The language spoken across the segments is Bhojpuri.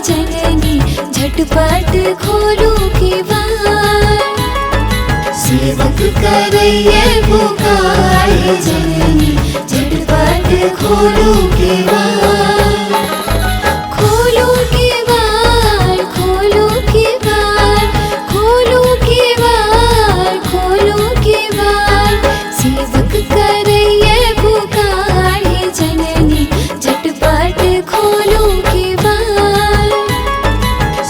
जननी झटपट खोलो किवाड़। सेवक करैये पुकार जननी झटपट खोलो किवाड़। खोलो किवाड़ खोलो किवाड़ खोलो किवाड़ खोलो किवाड़। सेवक करैये पुकार जननी झटपट खोलो किवाड़।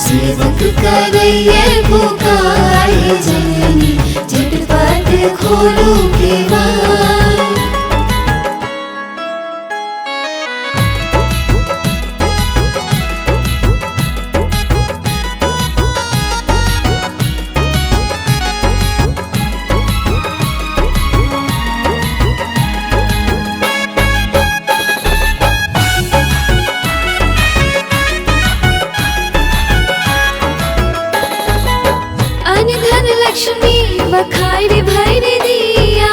सेवक करैये पुकार जननी झटपट खोलो किवाड़। अनधन लक्ष्मी बखार भर दिया।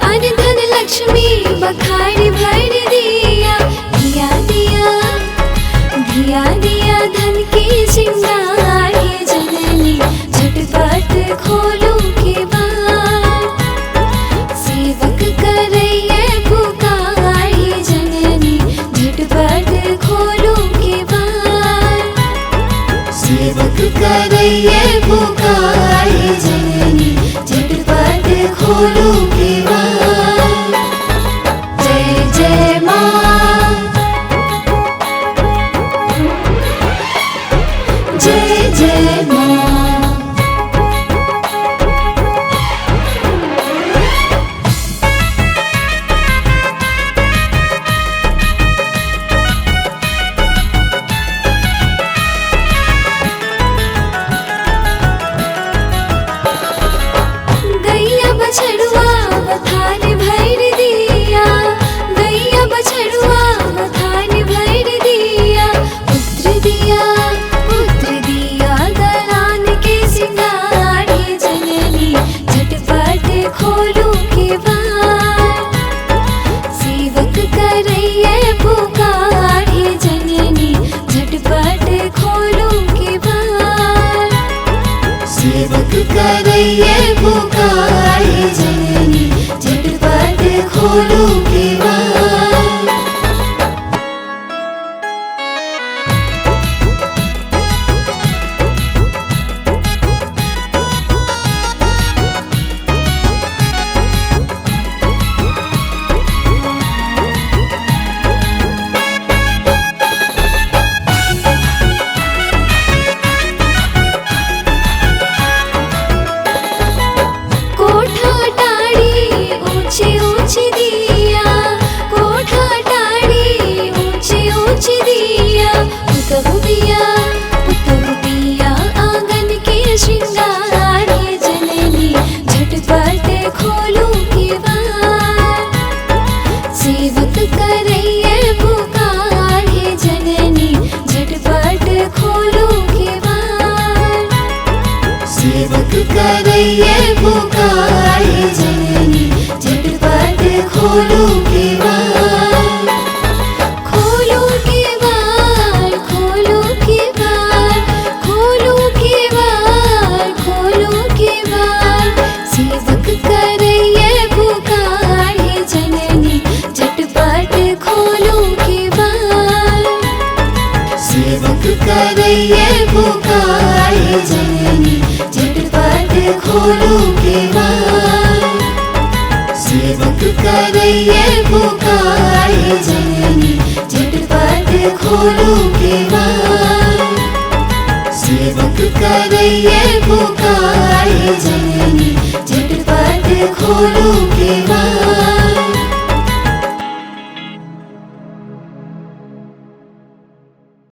अनधन लक्ष्मी बखार भर दिया। दिया दिया दिया दिया धन के श्रृंगार है जननी झटपट खोलो किवाड़। सेवक करैये पुकार है जननी झटपट खोलो किवाड़। सेवक करैये पुकार जननी झटपट खोलो किवाड़। जय जय माँ जय जय माँ। गैया बछड़ुआ बथान भर दिया। गैया बछड़ुआ बथान भर दिया। पुत्र दिया दलान के सिंगार है जननी झटपट खोलो किवाड़। सेवक करैये पुकार है जननी झटपट खोलो किवाड़। सेवक करैये पुकार जननी झटपट खोलो किवाड़। कोठा टाड़ी ऊंची ऊंची दिया। कोठा टाड़ी ऊंची ऊंची दिया। उतहु दिया आंगन के श्रृंगार है जननी झटपट खोलो किवाड़। सेवक करैये पुकार है जननी झटपट खोलो किवाड़। सेवक करैये पुकार जननी झटपट खोलो किवाड़। खोलो किवाड़ खोलो किवाड़ खोलो किवाड़ खोलो किवाड़। सेवक करैये पुकार है जननी झटपट खोलो किवाड़। सेवक करैये पुकार जननी झटपट खोलो किवाड़। सेवक करैये पुकार जननी झटपट खोलो किवाड़। सेवक करैये पुकार जननी झटपट खोलो किवाड़।